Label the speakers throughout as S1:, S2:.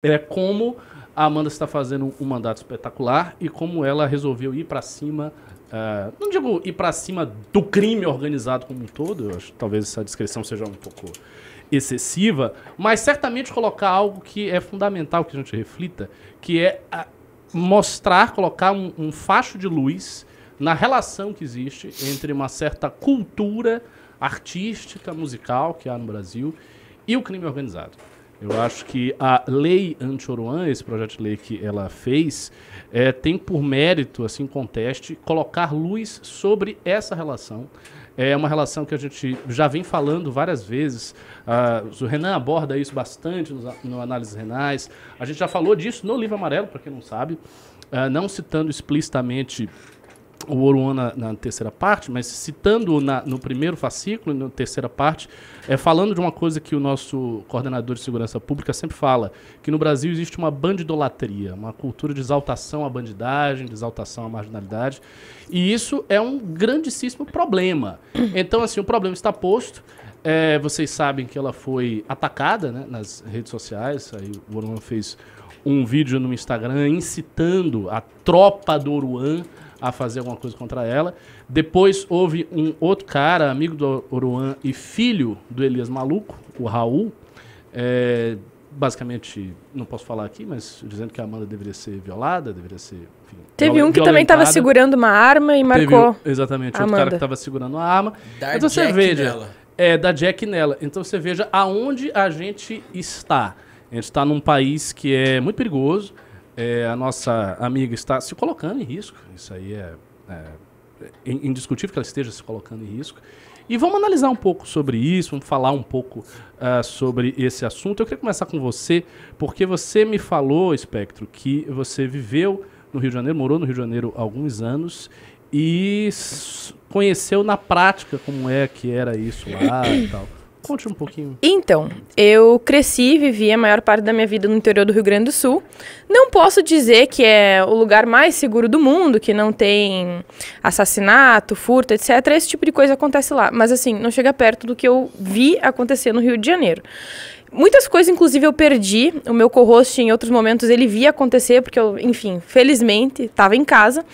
S1: é como a Amanda está fazendo um mandato espetacular e como ela resolveu ir para cima, não digo ir para cima do crime organizado como um todo, eu acho que talvez essa descrição seja um pouco excessiva, mas certamente colocar algo que é fundamental que a gente reflita, que é mostrar, colocar um facho de luz na relação que existe entre uma certa cultura artística, musical que há no Brasil e o crime organizado. Eu acho que a lei anti-Oruan, esse projeto de lei que ela fez, tem por mérito, assim, conteste, colocar luz sobre essa relação. É uma relação que a gente já vem falando várias vezes. O Renan aborda isso bastante no Análises Renais. A gente já falou disso no Livro Amarelo, para quem não sabe, não citando explicitamente o Oruan na terceira parte, mas citando no primeiro fascículo e na terceira parte, falando de uma coisa que o nosso coordenador de segurança pública sempre fala, que no Brasil existe uma bandidolatria, uma cultura de exaltação à bandidagem, de exaltação à marginalidade, e isso é um grandíssimo problema. Então, assim, o problema está posto. Vocês sabem que ela foi atacada, né, nas redes sociais. Aí o Oruan fez um vídeo no Instagram incitando a tropa do Oruan a fazer alguma coisa contra ela. Depois houve um outro cara, amigo do Oruan e filho do Elias Maluco, o Raul, basicamente, não posso falar aqui, mas dizendo que a Amanda deveria ser violada, deveria ser, enfim,
S2: teve um que também estava segurando uma arma e marcou.
S1: Exatamente, outro cara que estava segurando uma arma. Então você veja, da Jack nela. Então você veja aonde a gente está. A gente está num país que é muito perigoso. A nossa amiga está se colocando em risco. Isso aí é indiscutível que ela esteja se colocando em risco. E vamos analisar um pouco sobre isso, vamos falar um pouco sobre esse assunto. Eu queria começar com você, porque você me falou, Espectro, que você viveu no Rio de Janeiro, morou no Rio de Janeiro há alguns anos e conheceu na prática como é que era isso lá e tal. Conte um pouquinho.
S2: Então, eu cresci e vivi a maior parte da minha vida no interior do Rio Grande do Sul. Não posso dizer que é o lugar mais seguro do mundo, que não tem assassinato, furto, etc. Esse tipo de coisa acontece lá. Mas, assim, não chega perto do que eu vi acontecer no Rio de Janeiro. Muitas coisas, inclusive, eu perdi. O meu co-host, em outros momentos, ele via acontecer, porque eu, enfim, felizmente, estava em casa,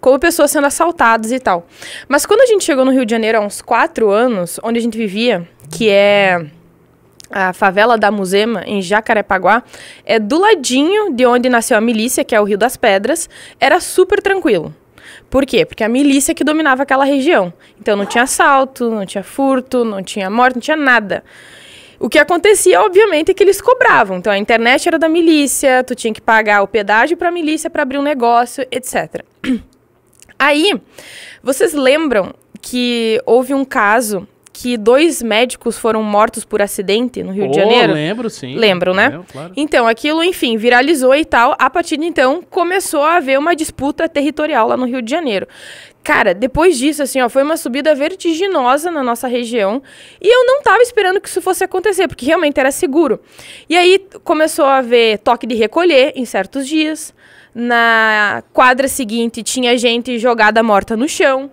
S2: como pessoas sendo assaltadas e tal. Mas quando a gente chegou no Rio de Janeiro há uns 4 anos, onde a gente vivia, que é a favela da Muzema, em Jacarepaguá, do ladinho de onde nasceu a milícia, que é o Rio das Pedras, era super tranquilo. Por quê? Porque a milícia que dominava aquela região. Então não tinha assalto, não tinha furto, não tinha morte, não tinha nada. O que acontecia, obviamente, é que eles cobravam. Então, a internet era da milícia, tu tinha que pagar o pedágio para a milícia para abrir um negócio, etc. Aí, vocês lembram que houve um caso que 2 médicos foram mortos por acidente no Rio de Janeiro?
S1: Lembro, sim.
S2: Lembram, né?
S1: Lembro, claro.
S2: Então, aquilo, enfim, viralizou e tal. A partir de então, começou a haver uma disputa territorial lá no Rio de Janeiro. Cara, depois disso, assim, ó, foi uma subida vertiginosa na nossa região e eu não tava esperando que isso fosse acontecer, porque realmente era seguro. E aí começou a haver toque de recolher em certos dias. Na quadra seguinte tinha gente jogada morta no chão.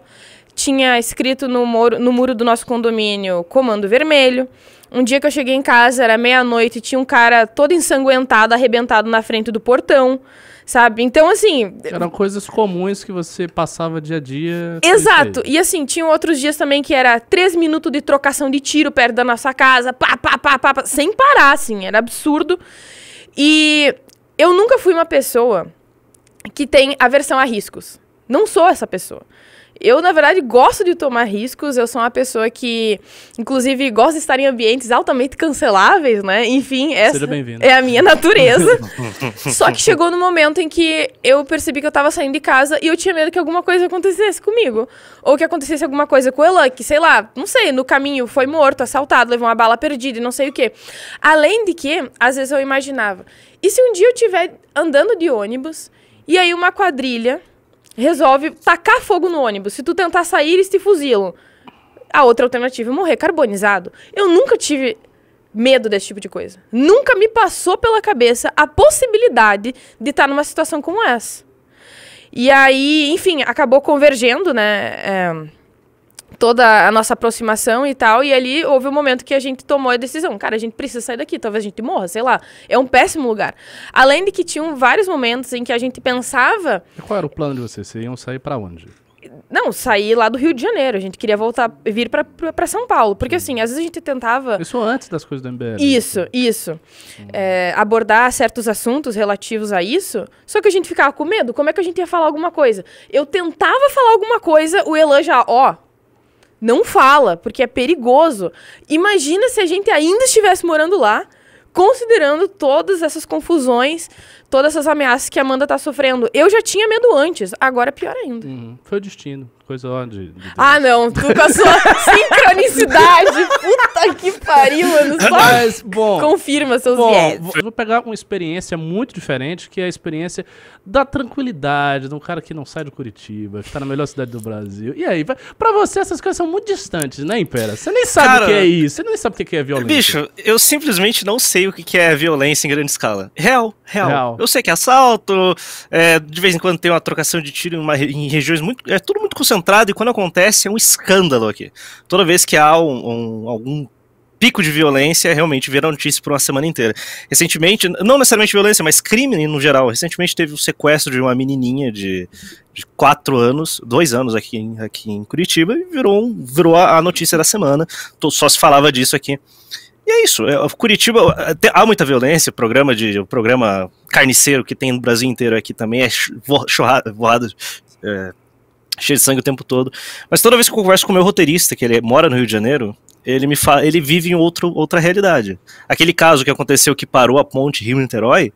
S2: Tinha escrito no muro do nosso condomínio Comando Vermelho. Um dia que eu cheguei em casa, era meia-noite, tinha um cara todo ensanguentado, arrebentado na frente do portão, sabe? Então, assim...
S1: Eram coisas comuns que você passava dia a dia.
S2: Exato. E, assim, tinham outros dias também que era 3 minutos de trocação de tiro perto da nossa casa, pá, pá, pá, pá, pá, sem parar, assim, era absurdo. E eu nunca fui uma pessoa que tem aversão a riscos. Não sou essa pessoa. Eu, na verdade, gosto de tomar riscos. Eu sou uma pessoa que, inclusive, gosta de estar em ambientes altamente canceláveis, né? Enfim, essa é a minha natureza. Só que chegou no momento em que eu percebi que eu tava saindo de casa e eu tinha medo que alguma coisa acontecesse comigo. Ou que acontecesse alguma coisa com o Elan, que, sei lá, não sei, no caminho foi morto, assaltado, levou uma bala perdida e não sei o quê. Além de que, às vezes eu imaginava, e se um dia eu estiver andando de ônibus e aí uma quadrilha resolve tacar fogo no ônibus. Se tu tentar sair, eles te fuzilam. A outra alternativa é morrer carbonizado. Eu nunca tive medo desse tipo de coisa. Nunca me passou pela cabeça a possibilidade de estar numa situação como essa. E aí, enfim, acabou convergendo, né? toda a nossa aproximação e tal, e ali houve um momento que a gente tomou a decisão, cara, a gente precisa sair daqui, talvez a gente morra, sei lá, é um péssimo lugar. Além de que tinham vários momentos em que a gente pensava...
S1: E qual era o plano de vocês? Vocês iam sair pra onde?
S2: Não, sair lá do Rio de Janeiro, a gente queria vir pra São Paulo, porque assim, às vezes a gente tentava...
S1: Isso antes das coisas do MBL.
S2: Isso. Abordar certos assuntos relativos a isso, só que a gente ficava com medo, como é que a gente ia falar alguma coisa? Eu tentava falar alguma coisa, o Elan já, não fala, porque é perigoso. Imagina se a gente ainda estivesse morando lá, considerando todas essas confusões, todas essas ameaças que a Amanda tá sofrendo. Eu já tinha medo antes, agora é pior ainda.
S1: Foi o destino. Coisa de Deus.
S2: Ah, não, tu com a sua sincronicidade. Puta que pariu, mano. Só
S1: Mas, bom,
S2: confirma seus viés.
S1: Eu vou pegar uma experiência muito diferente, que é a experiência da tranquilidade, de um cara que não sai de Curitiba, que tá na melhor cidade do Brasil. E aí, pra você essas coisas são muito distantes, né, Impera? Você nem sabe o que é isso, você nem sabe o que é violência.
S3: Bicho, eu simplesmente não sei o que é violência em grande escala. Real. Eu sei que é assalto, de vez em quando tem uma trocação de tiro em regiões muito... É tudo muito concentrado, e quando acontece é um escândalo aqui. Toda vez que há algum pico de violência, realmente vira notícia por uma semana inteira. Recentemente, não necessariamente violência, mas crime no geral. Recentemente teve o sequestro de uma menininha de 4 anos, 2 anos aqui em Curitiba, e virou a notícia da semana. Só se falava disso aqui. E é isso, Curitiba, há muita violência, o programa carniceiro que tem no Brasil inteiro aqui também é voado, cheio de sangue o tempo todo. Mas toda vez que eu converso com o meu roteirista, que ele mora no Rio de Janeiro, ele vive em outra realidade. Aquele caso que aconteceu que parou a ponte Rio-Niterói,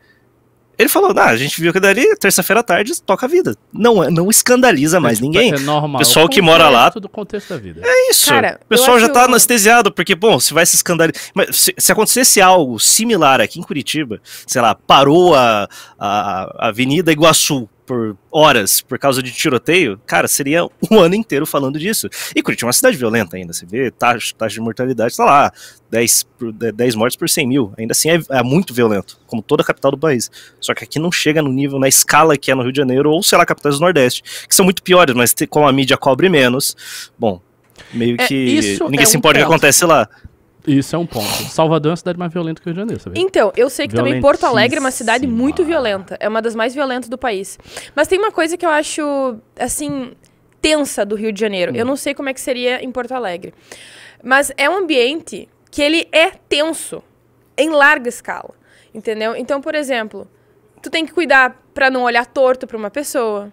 S3: ele falou, a gente viu que dali, terça-feira à tarde, toca a vida. Não escandaliza mais ninguém.
S1: É normal.
S3: O pessoal que mora lá...
S1: do contexto da vida.
S3: É isso. Cara, o pessoal já tá anestesiado, porque, se vai se escandalizar... Mas se acontecesse algo similar aqui em Curitiba, sei lá, parou a Avenida Iguaçu por horas por causa de tiroteio, cara, seria um ano inteiro falando disso. E Curitiba é uma cidade violenta ainda, você vê, taxa de mortalidade, tá lá, 10 mortes por 100 mil, ainda assim é muito violento, como toda a capital do país. Só que aqui não chega no nível, na escala que é no Rio de Janeiro, ou sei lá, capitais do Nordeste, que são muito piores, mas como a mídia cobre menos, meio que ninguém se importa o que acontece lá.
S1: Isso é um ponto. Salvador é uma cidade mais violenta que o Rio de Janeiro, sabe?
S2: Então, eu sei que também Porto Alegre é uma cidade muito violenta. É uma das mais violentas do país. Mas tem uma coisa que eu acho, assim, tensa do Rio de Janeiro. Eu não sei como é que seria em Porto Alegre. Mas é um ambiente que ele é tenso em larga escala. Entendeu? Então, por exemplo, tu tem que cuidar pra não olhar torto pra uma pessoa.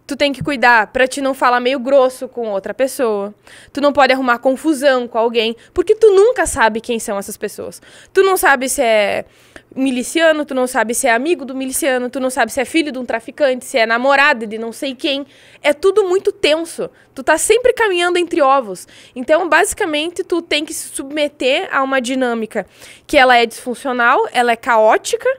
S2: Tu tem que cuidar pra te não falar meio grosso com outra pessoa. Tu não pode arrumar confusão com alguém, porque tu nunca sabe quem são essas pessoas. Tu não sabe se é miliciano, tu não sabe se é amigo do miliciano, tu não sabe se é filho de um traficante, se é namorado de não sei quem. É tudo muito tenso. Tu tá sempre caminhando entre ovos. Então, basicamente, tu tem que se submeter a uma dinâmica que ela é disfuncional, ela é caótica.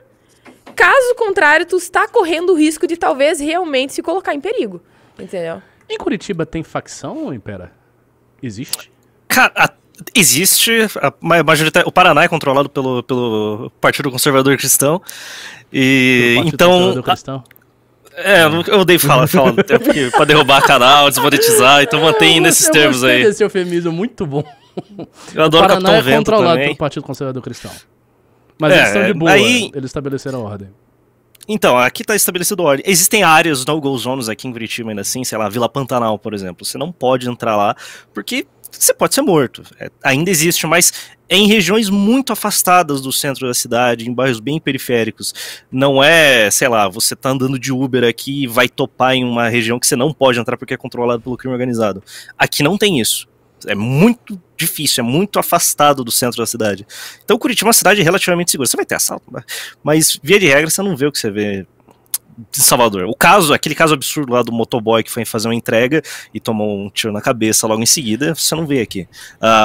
S2: Caso contrário, tu está correndo o risco de talvez realmente se colocar em perigo. Entendeu?
S1: Em Curitiba tem facção, Impera? Existe?
S3: Cara, existe. O Paraná é controlado pelo Partido Conservador Cristão. E então.
S1: Cristão?
S3: Eu odeio falar até porque pra derrubar canal, desmonetizar, então mantém nesses termos aí.
S1: Esse eufemismo muito bom.
S3: Eu adoro o Capitão Vento.
S1: É controlado
S3: também
S1: pelo Partido Conservador Cristão. Mas eles estão de boa, eles estabeleceram a ordem.
S3: Então, aqui tá estabelecido a ordem. Existem áreas no-go zones aqui em Curitiba ainda assim, sei lá, Vila Pantanal, por exemplo. Você não pode entrar lá, porque você pode ser morto. Ainda existe, mas em regiões muito afastadas do centro da cidade, em bairros bem periféricos. Não é, sei lá, você tá andando de Uber aqui e vai topar em uma região que você não pode entrar porque é controlado pelo crime organizado. Aqui não tem isso. É muito difícil, é muito afastado do centro da cidade. Então Curitiba é uma cidade relativamente segura. Você vai ter assalto, mas via de regra você não vê o que você vê em Salvador. Aquele caso absurdo lá do motoboy que foi fazer uma entrega e tomou um tiro na cabeça logo em seguida, você não vê aqui.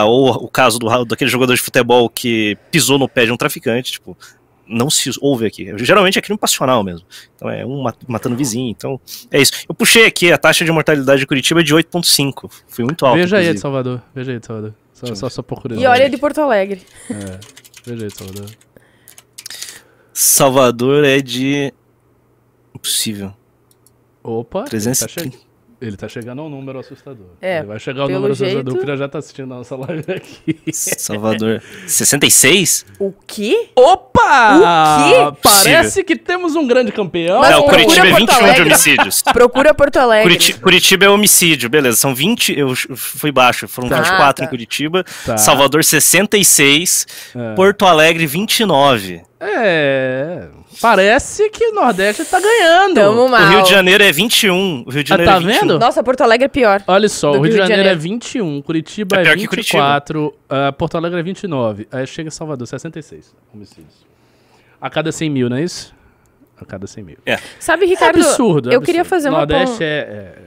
S3: Ou o caso daquele jogador de futebol que pisou no pé de um traficante, tipo... Não se ouve aqui. Geralmente é crime passional mesmo. Então é matando vizinho. Então é isso. Eu puxei aqui, a taxa de mortalidade de Curitiba é de 8,5. Foi muito alto.
S1: Veja aí de Salvador. Só por curiosidade.
S2: E olha de Porto Alegre.
S1: Veja aí de Salvador.
S3: Salvador é de... Impossível.
S1: Opa,
S3: 330.
S1: Ele tá chegando a um número assustador.
S2: É,
S1: ele vai chegar ao número assustador que já tá assistindo a nossa live aqui.
S3: Salvador. 66?
S2: O quê?
S1: Opa!
S2: O quê?
S1: Parece que temos um grande campeão.
S2: Mas
S3: Não, Curitiba é 21
S2: Alegre.
S3: de homicídios.
S2: Procura Porto Alegre.
S3: Curitiba é homicídio, beleza. São 20, eu fui baixo, foram 24 em Curitiba.
S1: Tá.
S3: Salvador 66, Porto Alegre 29.
S1: Parece que o Nordeste tá ganhando.
S2: Tamo mal.
S3: O Rio de Janeiro é 21. O Rio de Janeiro
S1: tá
S3: é 21.
S1: vendo?
S2: Nossa, Porto Alegre é pior.
S1: Olha só,
S2: do
S1: o Rio de
S2: Rio de
S1: Janeiro é
S2: Janeiro.
S1: 21, Curitiba
S3: É
S1: é
S3: pior que
S1: 24, Porto Alegre é 29, aí chega em Salvador, 66 homicídios. A cada 100 mil, não é isso? A cada 100 mil.
S3: É.
S2: Sabe, Ricardo,
S1: É absurdo.
S2: eu queria fazer uma
S1: Nordeste
S2: ponta.